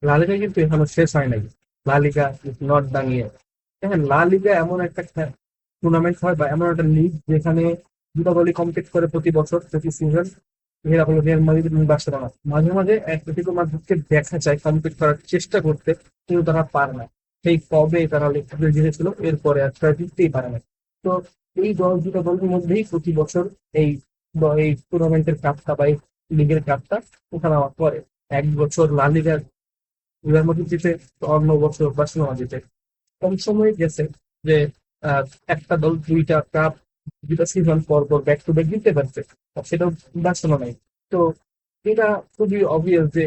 লা লিগা কিন্তু এখনো শেষ হয় নাই। লা লিগা ইজ নট ডান ইয়েট। দেখেন লা লিগা এমন একটা টুর্নামেন্ট হয় বা এমন একটা লিগ যেখানে দুটো দলই কম্পিট করে প্রতি বছর প্রতি সিজন। এরা হলো রিয়াল মাদ্রিদ এবং বার্সেলোনা। মাঝে মাঝে অ্যাটলেটিকো মাদ্রিদকে দেখা যায় কম্পিট করার চেষ্টা করতে, কিন্তু তারা পারে না। সেই কবে তারা লিগ জিতেছিল, এরপরে আর তারা জিততেই পারে না। তো এই দুটো দলের মধ্যেই প্রতি বছর এই এই টুর্নামেন্টের কাপটা বা এই লিগের কাপটা ওঠানামা করে। এক বছর লা লিগার রিয়াল মাদ্রিদ জিতে, তো অন্য বছর বার্সেলোনা জিতে। কম সময়ে গেছে যে আহ, একটা দল দুইটা কাপ দুইটা সিজন পর পর ব্যাক টু ব্যাক জিততে পারছে, আর সেটাও বার্সেলোনায়। তো এটা খুবই অবভিয়াস যে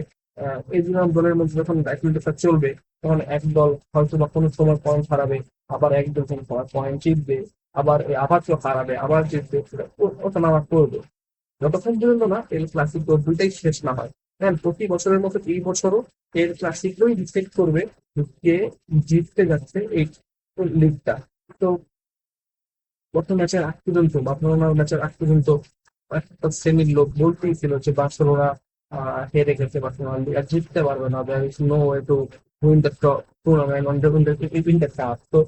এই দুটো দলের মধ্যে যখন ব্যাটমিন্টনটা চলবে, তখন এক দল হয়তো বা কোনো সময় পয়েন্ট হারাবে, আবার এক দল কোনো পয়েন্ট জিতবে, আবার কেউ হারাবে, আবার জিতবে, ওটা নামা করবে যতক্ষণ পর্যন্ত না এল ক্লাসিকো দুইটাই শেষ না হয়। হ্যাঁ, প্রতি বছরের মতো এই বছরও এল ক্লাসিকোই ডিসাইড করবে কে জিততে যাচ্ছে এই লিগটা। তো গত ম্যাচের আগ পর্যন্ত, বার্সেলোনার ম্যাচের আগ পর্যন্ত একটা শ্রেণীর লোক বলতেই ছিল যে বার্সেলোনা হেরে গেছে, বার্সেলোনা আর জিততে পারবে না, there is no way to win the tournament on the cup. তো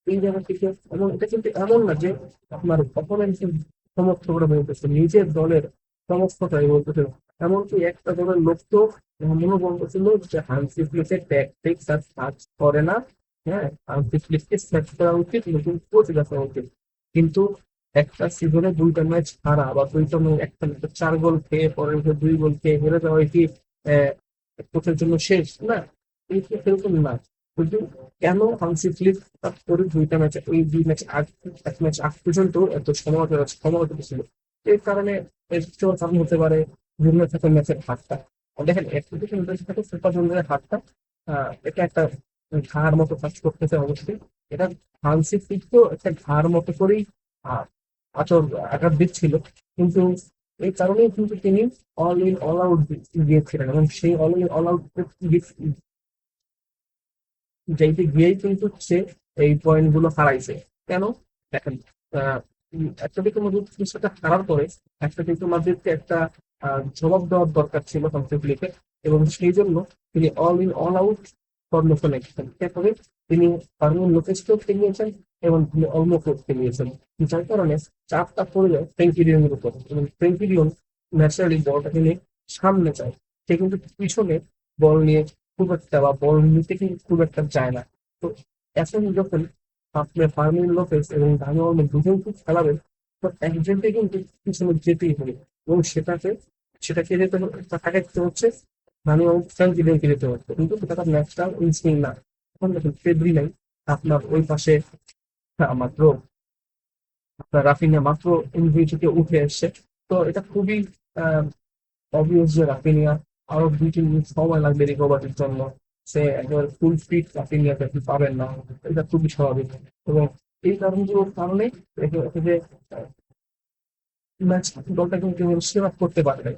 এই জায়গা থেকে এবং এটা কিন্তু এমন না যে আপনার অপোনেন্টের সমর্থকরা বলতেছে, নিজের দলের সমর্থকরাই বলতেছে। এমনকি একটা দলের লোক তো এমনও বলতেছিল যে হান্সি ফ্লিকের ট্যাকটিক্স আর কাজ করে না। হ্যাঁ, হান্সি ফ্লিককে সেট করা উচিত, নতুন কোচ দেখা উচিত। কিন্তু একটা সিজনে দুইটা ম্যাচ হারা বা দুইটা একটা ম্যাচে 4 গোল খেয়ে পরের ম্যাচে 2 গোল খেয়ে হেরে যাওয়া কি কোচের জন্য শেষ না? এই তো সেরকম না। কিন্তু কেন হান্সি ফ্লিক তার পরে দুইটা ম্যাচে ওই 2 ম্যাচ আগ এক ম্যাচ আগ পর্যন্ত এত সমালোচিত ছিল? এর কারণে এর চেয়েও কারণ হতে পারে বিভিন্ন থাকে ম্যাচের হারটা। দেখেন অ্যাটলেটিকো মাদ্রিদের সাথে সুপার জুনিয়রের হারটা এটা একটা ঘাড় মতো কাজ করতেছে অবশ্যই। এটা হান্সি ফ্লিক তো একটা ঘাড় মতো করেই আহ, আঘাত দিচ্ছিল। কিন্তু এই কারণেই কিন্তু তিনি অল ইন অল আউট গিয়েছিলেন, এবং সেই অল ইন অল আউট যাইতে গিয়েই কিন্তু সে এই পয়েন্ট গুলো হারাইছে। কেন? দেখেন, অ্যাটলেটিকো মাদ্রিদ কিছুটা হারার পরে অ্যাটলেটিকো মাদ্রিদকে একটা জবাব দেওয়ার দরকার ছিল কমপ্লিটলিকে, এবং সেই জন্য তিনি অল ইন অল আউট ফর্মেশনে গেছেন। তারপরে তিনি ফার্মিন লোপেজকেও খেলিয়েছেন এবং তিনি অলমোকেও খেলিয়েছেন, যার কারণে চাপটা পড়ে যায় ফ্রেঙ্কিডিয়নের উপর, এবং ফ্রেঙ্কিডিয়ন ন্যাচারালি বলটা তিনি সামনে চায়। সে কিন্তু পিছনে বল নিয়ে খুব একটা বা বল নিতে কিন্তু খুব একটা যায় না। তো এখন যখন আপনার ফার্মিন লোপেজ এবং দানি অলমো দুজনকে খেলাবেন, তো একজনকে কিন্তু পিছনে যেতেই হবে, এবং সেটাকে যেতে হলে তাকে যেতে হচ্ছে দানি অলমো ফ্র্যাঙ্কিলিয়নকে যেতে হচ্ছে, কিন্তু সেটা তার ন্যাচারাল ইনস্টিং না। এখন দেখুন পেদ্রি নাই আপনার ওই পাশে, মাত্র আপনার রাফিনিয়া মাত্র ইনজুরি থেকে উঠে এসছে। তো এটা খুবই অবভিয়াস যে রাফিনিয়া আরো 2-3 দিন সময় লাগবে রিকভারির জন্য। সে একেবারে ফুল ফিট রাফিনিয়াকে আপনি পাবেন না, এটা খুবই স্বাভাবিক। এবং এই কারণগুলোর কারণে যে ম্যাচ দলটা কিন্তু সেরা করতে পারবে।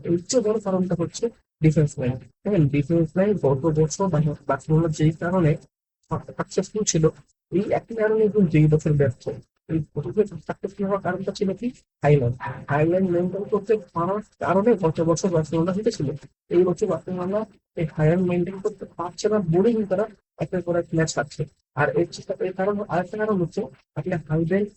এর চেয়ে বড় কারণটা হচ্ছে ডিফেন্স লাইন। দেখেন ডিফেন্স লাইন গত বছর বার্সেলোনা যেই কারণে সাকসেসফুল ছিল, এই একই কারণে কিন্তু যেই বছর ব্যর্থ। এই বছর সাকসেসফুল হওয়ার কারণটা ছিল কি? হাইল্যান্ড হাইল্যান্ড মেনটেন করতে পারার কারণে গত বছর বার্সেলোনা জিতেছিল। এই বছর বার্সেলোনা এই হাইল্যান্ড মেনটেন করতে পারছে না বলেই তারা একের পর এক ম্যাচ হারছে। আর এর কারণ আরেকটা কারণ হচ্ছে, আপনি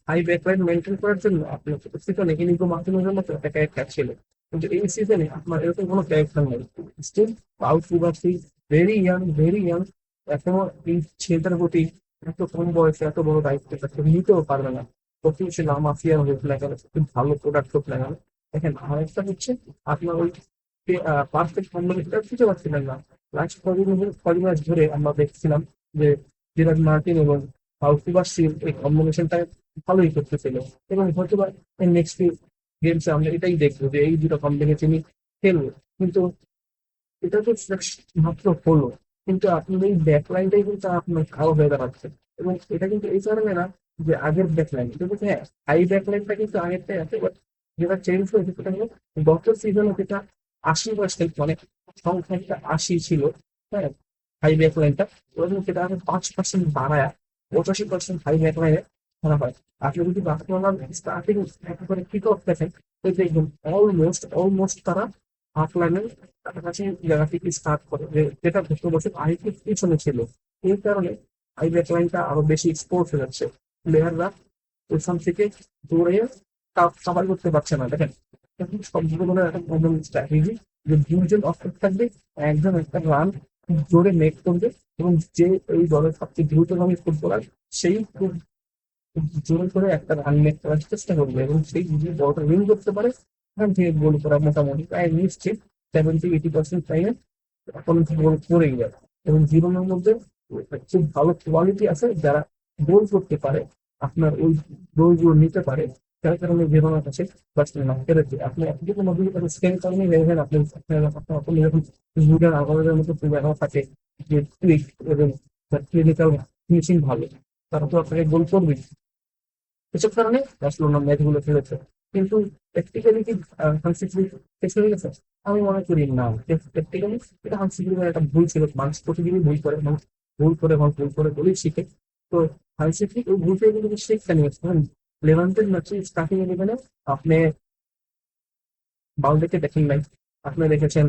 হাই ব্যাকলাইন মেনটেন করার জন্য আপনার সিজনে ইনিগো মার্টিনেজের মতো একটা ক্যারেক্টার ছিল, কিন্তু এই সিজনে আপনার এরকম কোনো ক্যারেক্টার নেই। স্টিল পাউ কুবার্সি ভেরি ইয়াং, এখনো এই ছেলেটার প্রতি এত কম বয়সে এত বড় দায়িত্ব তাকে নিতেও পারবে না। প্রথম সে মাফিয়া হোক না কেন, খুব ভালো প্রোডাক্ট হোক না কেন। দেখেন আরেকটা হচ্ছে, আপনার ওই পারফেক্ট কম্বিনেশনটা খুঁজে পাচ্ছিলেন না। লাস্ট কদিন ধরে আমরা দেখছিলাম যে জেরার্ড মার্টিন এবং কুবার্সির এই কম্বিনেশনটা ভালোই করতেছিল, এবং হয়তো বা নেক্সট গেমসে আমরা এটাই দেখবো যে এই দুটো কম্বিনেশনই খেলবে। কিন্তু এটা তো মাত্র হলো, কিন্তু আপনার এই ব্যাকলাইনটাই কিন্তু আপনার খারাপ হয়ে দাঁড়াচ্ছে। এবং এটা কিন্তু এই কারণে না যে আগের ব্যাকলাইন, এটা কিন্তু হ্যাঁ হাই ব্যাকলাইনটা কিন্তু আগেরটাই আছে, বাট যেটা চেঞ্জ হয়েছে সেটা হলো গত সিজনে যেটা 80% মানে সংখ্যাটা 80 ছিল, হ্যাঁ, হাই ব্যাকলাইনটা, ওরা কিন্তু সেটা আরো 5% বাড়ায় 85% হাই ব্যাকলাইনে খেলা হয়। আপনি যদি বার্সেলোনার স্টার্টিং একেবারে কিক অফ দেখেন, তো দেখবেন অলমোস্ট তারা হাফ লাইনের কাছাকাছি জায়গা থেকে স্টার্ট করে, যেটা গত বছর আইপিএল পিছনে ছিল। এই কারণে আই ব্যাক লাইনটা আরো বেশি এক্সপোজ হয়ে যাচ্ছে, প্লেয়াররা ওইখান থেকে দৌড়ে কাভার করতে পারছে না। দেখেন এখন সবগুলো একটা কমন স্ট্র্যাটেজি, যে দুজন অফসাইড থাকবে, একজন একটা রান জোরে মেক করবে, এবং যে এই দলের সবচেয়ে দ্রুতগামী ফুটবলার সেই খুব জোরে করে একটা রান মেক করার চেষ্টা করবে, এবং সেই যদি বলটা উইন করতে পারে এখান থেকে গোল করা মোটামুটি প্রায় নিশ্চিত। 70-80% টাইমে এখন গোল করেই যাবে। এবং জীবনের মধ্যে খুব ভালো কোয়ালিটি আছে যারা গোল করতে পারে, আপনার ওই গোলগুলো নিতে পারে, যার কারণে জীবনের কাছে বার্সেলোনা হেরেছে। আপনি একদিকে মধ্যে স্কেল কারণে হেরেছেন, আপনি যখন জুলিয়ান আলভারেজের মতো প্লেয়ারও থাকে যে টুইক এবং ক্লিনিক্যাল ফিনিশিং ভালো, তারা তো আপনাকে গোল করবে। এসব কারণে বার্সেলোনা ম্যাচগুলো খেলেছে। কিন্তু প্র্যাকটিক্যালি কি হান্সি ফ্লিক শেষ হয়ে গেছে? আমি মনে করি না। প্র্যাকটিক্যালি এটা হান্সি ফ্লিকের একটা ভুল ছিল। মানুষ প্রতিদিনই ভুল করে, মানুষ ভুল করে বলেই শিখে। তো হান্সি ফ্লিক ওই ভুল থেকে কিন্তু শিক্ষা নিয়েছে। লেভান্তের ম্যাচে স্টার্টিং ইলেভেনে আপনি বাউন্ডারিকে দেখেন নাই, আপনি দেখেছেন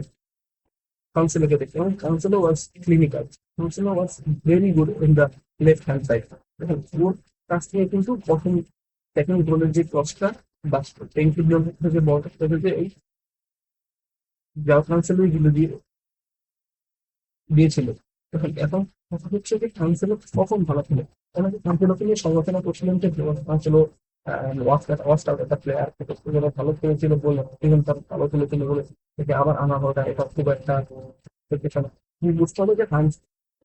কাউন্সিলরকে দেখে, এবং councillor was clinical, councillor was very good in the left hand side. দেখেন ওর কাছ থেকে কিন্তু প্রথম সেকেন্ড গোলের যে ক্রসটা বা টেনফিল্ড যে বলটা, সেটা যে এই জাও কাউন্সিলর গুলো দিয়েছিল। এখন এখন কথা হচ্ছে যে কাউন্সিলর কখন ভালো ছিল, অনেকে কাউন্সিলরকে নিয়ে সমালোচনা করছিলেন যে কাউন্সিলর ওয়াস্ট আউট একটা প্লেয়ার, ভালো খেলেছিল বলে এবং তার ভালো খেলেছিল বলে থেকে আবার আনা হওয়াটা এটা খুব একটা পেছনে। তুমি বুঝতে হবে যে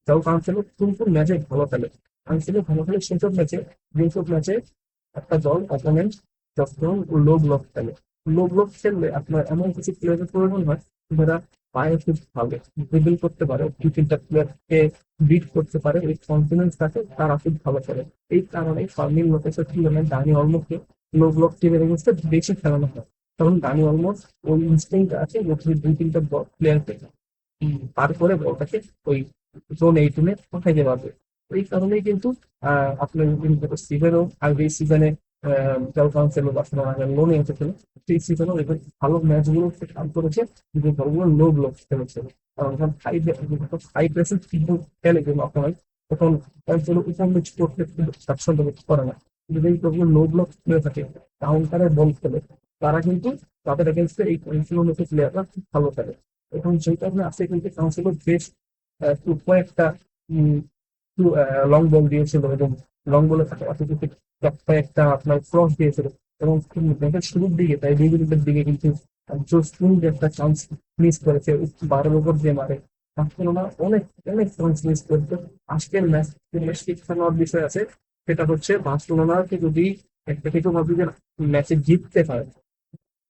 যাও কাউন্সিলর কোন কোন ম্যাচে ভালো খেলে। কাউন্সিলর ভালো খেলে সেসব ম্যাচে, যেসব ম্যাচে একটা দল অপোনেন্ট যখন লো ব্লক খেলে। লো ব্লক খেললে আপনার এমন কিছু প্লেয়ারের প্রয়োজন হয় যারা পায়ে খুব ভালো ড্রিবল করতে পারে, দু তিনটা প্লেয়ারকে বিট করতে পারে, এই কনফিডেন্স থাকে, তারা খুব ভালো খেলে। এই কারণে ফার্মিং লোকেশন টুর্নামেন্ট ডানি অলমোকে লো ব্লক টিমের এগেন্স্টে বেশি খেলানো হয়। কারণ ডানি অলমোস্ট ওই ইনস্টিংক্ট আছে যে দুই তিনটা প্লেয়ারকে পার করে বলটাকে ওই জোন 18-এ পাঠাইতে পারবে। এই কারণেই কিন্তু আপনার সিজনও আগে সিজনে যাও কাউন্সিল বার্সেলোনা লোনে এসেছিল, সেই সিজনেও এবার ভালো ম্যাচগুলো কাম করেছে, কিন্তু দলগুলো লো ব্লক খেলেছে। কারণ যখন হাই প্রেসিং কিন্তু খেলে কিন্তু অপোনেন্ট, তখন কাউন্সিল উপর নিচ করতে কিন্তু স্বাচ্ছন্দ্য বোধ করে না। কিন্তু এই দলগুলো লো ব্লক খেলে থাকে, কাউন্টারে বল খেলে, তারা কিন্তু তাদের এগেনস্টে এই কাউন্সিলের মতো প্লেয়াররা খুব ভালো খেলে। এবং সেই কারণে আজকে কিন্তু কাউন্সিলর বেশ কয়েকটা লং বল দিয়েছিল, এবং লং বলে কয়েকটা আপনার ক্রস দিয়েছিল। এবং ম্যাচের শুরুর দিকে তাই দুই মিনিটের দিকে কিন্তু জোসফুল একটা চান্স মিস করেছে, 12 ওভার দিয়ে মারে। বার্সেলোনা অনেক অনেক চান্স মিস করেছে। আজকের ম্যাচ শিক্ষা নেওয়ার বিষয় আছে, সেটা হচ্ছে বার্সেলোনাকে যদি একটা কিছু ভাবি যে ম্যাচে জিততে পারে,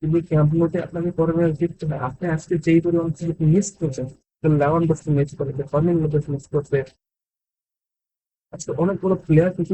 কিন্তু ক্যাম্পনোতে আপনাকে পরে ম্যাচ জিততে হয়। আপনি আজকে যেই পরিমাণ মিস করছেন, লেভানডস্কি মিস করেছে, ফার্মিন লোপেস মিস করছে, আজকে অনেকগুলো প্লেয়ার কিছু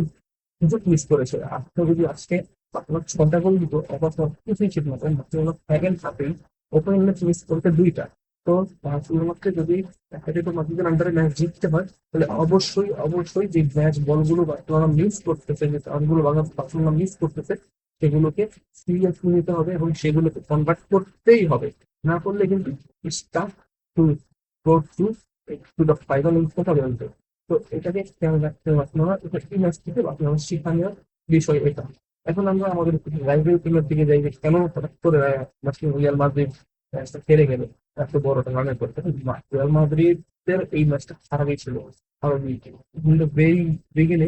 সুযোগ মিস করেছে। আপনি যদি আজকে আপনার 6টা গোল দিত, অবাক কিছুই ছিল না, কারণ বার্সেলোনা সেকেন্ড হাফেই ওপেন ম্যাচ মিস করতে 2টা। তো বার্সেলোনাকে যদি অ্যাটলেটিকো মাদ্রিদের আন্ডারে ম্যাচ জিততে হয়, তাহলে অবশ্যই অবশ্যই যে ম্যাচ বলগুলো বার্সেলোনা মিস করতেছে, যে চান্সগুলো বার্সেলোনা মিস করতেছে, সেগুলোকে সিরিয়াসলি নিতে হবে এবং সেগুলোকে কনভার্ট করতেই হবে। না করলে কিন্তু staff to go to the final কথা বলতে। তো এটাকে খেয়াল রাখতে হবে আপনারা, এটা এই ম্যাচ থেকে আপনারা শিক্ষণীয় বিষয় এটা। এখন আমরা আমাদের রাইভাল টিমের দিকে যাই যে কেন হঠাৎ করে রিয়াল মাদ্রিদ ম্যাচটা হেরে গেল এত বড় একটা রানের করতে। রিয়াল মাদ্রিদের এই ম্যাচটা খারাপই ছিল, খারাপই কিন্তু ভেরি বিগিনে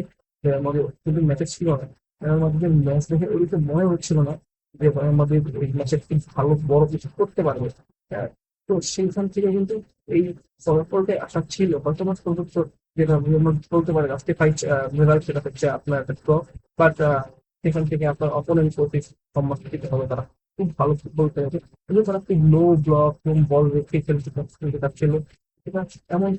আমাদের কিন্তু ম্যাচে ছিল না। রিয়াল মাদ্রিদের ম্যাচ দেখে ওইটা মনে হচ্ছিল না যে রিয়াল মাদ্রিদ এই ম্যাচে খুব ভালো বড় কিছু করতে পারবে। হ্যাঁ, তো সেইখান থেকে কিন্তু এই ফলাফলটাই আশা ছিল হয়তো মাস পর্যন্ত, যেটা বলতে পারে জাস্টিফাই রেজাল্ট, সেটা হচ্ছে আপনার একটা ড্র। বাট সেখান থেকে আপনার অপোনেন্ট প্রতি সম্মান দিতে হবে, তারা খুব ভালো ফুটবল খেলেছে, কিন্তু তারা খুব লো ব্লক এবং বল রেখে খেলতে চাচ্ছিল। এটা এমন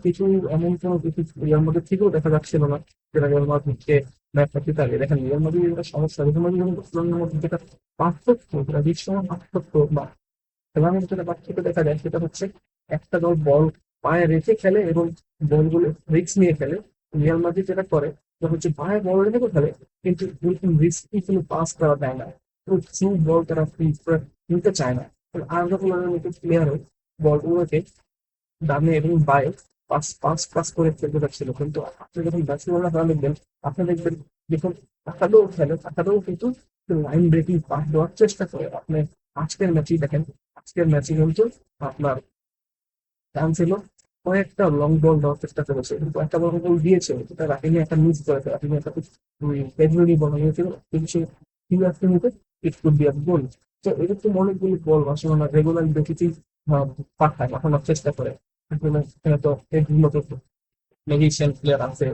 কোনো কিছু রিয়াল মাদ্রিদ থেকেও দেখা যাচ্ছিল না, যেটা রিয়াল মাদ্রিদকে ম্যাচটা জিতাবে। দেখেন রিয়াল মাদ্রিদের একটা সমস্যা, রিয়াল মাদ্রিদ এবং বার্সেলোনার মধ্যে যেটা পার্থক্য, যেটা দৃশ্যমান পার্থক্য বা খেলার মধ্যে যেটা পার্থক্য দেখা যায়, সেটা হচ্ছে একটা দল বল পায়ে রেখে খেলে এবং বলগুলো রিস্ক নিয়ে খেলে। রিয়াল মাদ্রিদ যেটা করে, সেটা হচ্ছে পায়ে বল রেখে তো খেলে, কিন্তু এরকম রিস্কি কোনো পাস করা দেয় না, তো থ্রু বল তারা নিতে চায় না। আর্জা মতো প্লেয়ারও বলগুলোকে ডানে এবং বায়ে পাস পাস পাস করে ফেলতে পারছিল, কিন্তু আপনি যখন বার্সেলোনা খেলা দেখবেন, আপনি দেখবেন যখন তাকালেও খেলে তাকালেও কিন্তু লাইন ব্রেকিং পাস দেওয়ার চেষ্টা করে। আপনি আজকের ম্যাচই দেখেন, আজকের ম্যাচে কিন্তু আপনার ক্যান্সেলো কয়েকটা লং বল দেওয়ার চেষ্টা করেছে, কিন্তু একটা বল বল দিয়েছে, এটা রাফিনি একটা মিস করেছে। রাফিনি একটা পেড্রোনি বল হয়েছিল, কিন্তু সে হিউয়াসকে নিতে ইট কুড বি আ গোল। তো এরকম অনেকগুলো বল বার্সেলোনা রেগুলার দেখেছি পাঠায় পাঠানোর চেষ্টা করে। আসলে এখানে তো এগুলো তো ম্যাজিশিয়ান প্লেয়ার আছে,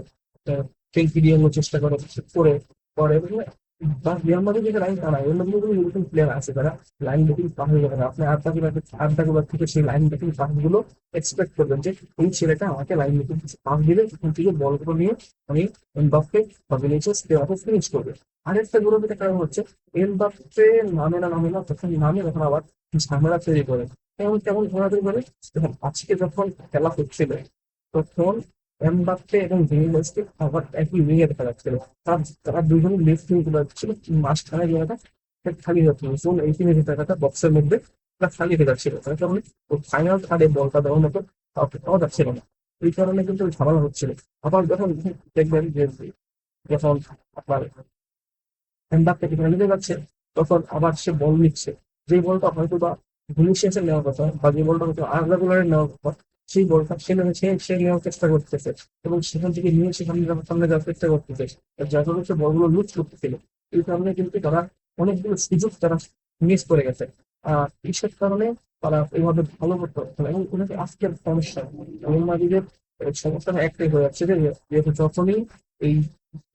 ফ্রেঙ্কি ডিয়ংও চেষ্টা করে করে করে বা রিয়াল মাদ্রিদ যে লাইন টানায় এর মধ্যে কিন্তু এরকম প্লেয়ার আছে যারা লাইন ব্রেকিং পাস হয়ে যাবে না। আপনি আড্ডা গুলো থেকে সেই লাইন ব্রেকিং পাস গুলো এক্সপেক্ট করবেন যে এই ছেলেটা আমাকে লাইন ব্রেকিং পাস দিলে এখান থেকে বলগুলো নিয়ে আমি এমবাপ্পে বা ভিনিসিয়াস দেওয়াকে ফিনিশ করবে। আরেকটা গুরুত্বের কারণ হচ্ছে এমবাপ্পে নামে না তখন নামে তখন আবার ঝামেলা তৈরি করে। কেমন কেমন ঝামেলা তৈরি করে, দেখুন আজকে যখন খেলা হচ্ছিল তখন এমবাপ্পে এবং ভিনিসিয়াসকে আবার একই উইংয়ে দেখা যাচ্ছিল। তারা দুজনই লেফট উইং গুলো ছিল, মাঝখানে জায়গাটা খালি যাচ্ছিল, জোন 18 জায়গাটা বক্সের মধ্যে খালি হয়ে যাচ্ছিল, তার কারণে ফাইনাল থার্ডে বলটা দেওয়ার মতো কাউকে পাওয়া যাচ্ছিল না। এই কারণে কিন্তু ঝামেলা হচ্ছিল। আবার যখন দেখবেন যে যখন আপনার এমবাপ্পে যেখানে নিতে যাচ্ছে তখন আবার সে বল নিচ্ছে, যে বলটা হয়তো বা ভিনিসিয়াসের নেওয়ার কথা বা যে বলটা হয়তো আর্দা গুলারের নেওয়ার কথা, সেই বলটা সে নেওয়ার চেষ্টা করতেছে এবং সেখান থেকে নিয়ে সেখানে সামনে যাওয়ার চেষ্টা করতেছে, যার কারণে সে বলগুলো লুজ করতেছিল। এই কারণে কিন্তু তারা অনেকগুলো সুযোগ তারা মিস করে গেছে। কিসের কারণে তারা এইভাবে ভালো করতে পারছে না, এবং ওনাকে আজকের সমস্যা রিয়াল মাদ্রিদের সমস্যাটা একটাই হয়ে যাচ্ছে যে যেহেতু যখনই এই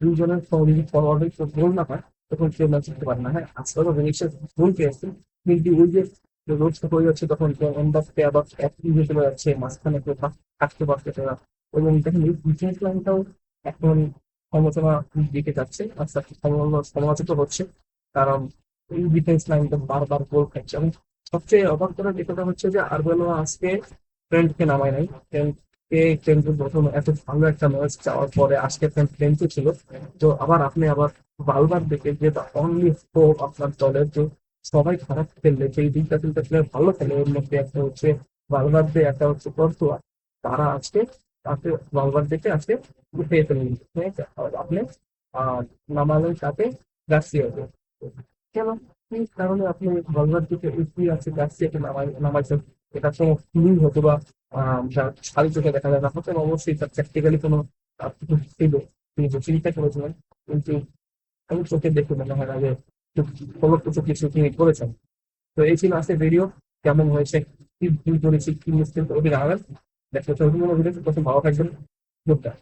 দুইজনের ফরওয়ার্ডে গোল না পায় তখন কেউ ম্যাচ জিততে পারে না। হ্যাঁ, আজকে তো ভিনিসিয়াস গোল পেয়েছে, কিন্তু ওই যে রোডটা হয়ে যাচ্ছে তখন এমবাপ্পে আবার একই হয়ে চলে যাচ্ছে, মাঝখানে কেউ থাকতে পারতেছে না। এবং দেখেন এই ডিফেন্স লাইনটাও এখন সমালোচনার দিকে যাচ্ছে, আস্তে আস্তে সমালোচিত হচ্ছে, কারণ এই ডিফেন্স লাইনটা বারবার গোল খাচ্ছে। এবং সবচেয়ে অবাক করার বিষয়টা হচ্ছে যে আর্বেলো আজকে ট্রেন্ডকে নামায় নাই। ট্রেন্ড প্রথম এত ভালো একটা ম্যাচ যাওয়ার পরে আজকে ট্রেন্ড ছিল। তো আবার বালবার দেখে যে অনলি হোপ আপনার দলের যে সবাই খারাপ খেললে, সেই দুইটা তিনটা প্লেয়ার ভালো খেলে, এর মধ্যে একটা হচ্ছে বালবার্দে, একটা হচ্ছে কর্তোয়া, তারা আজকে তাকে বালবার দেখে আজকে উঠে ফেলেন। ঠিক আছে? আর আপনি আহ নামালেন তাকে গার্সিয়াকে, কেন কি কারণে আপনি বালবার দিকে উঠিয়ে আছে গার্সিয়াকে নামাইছেন? এটা তো ফিলিং হতো বা সারি চোখে দেখা যায় না, হতে অবশ্যই তার প্র্যাকটিক্যালি কোনো কিছু ছিল, তিনি যে চিন্তা করেছিলেন, কিন্তু আমি চোখে দেখে মনে হয় না যে কোনো কিছু কিছু তিনি করেছেন। তো এই ছিল আজকের ভিডিও। কেমন হয়েছে, কি ভুল করেছি, কি মিস্টেক ওটি জানাবেন। দেখা হচ্ছে অন্য কোনো ভিডিও, তখন ভালো থাকবেন। Good bye.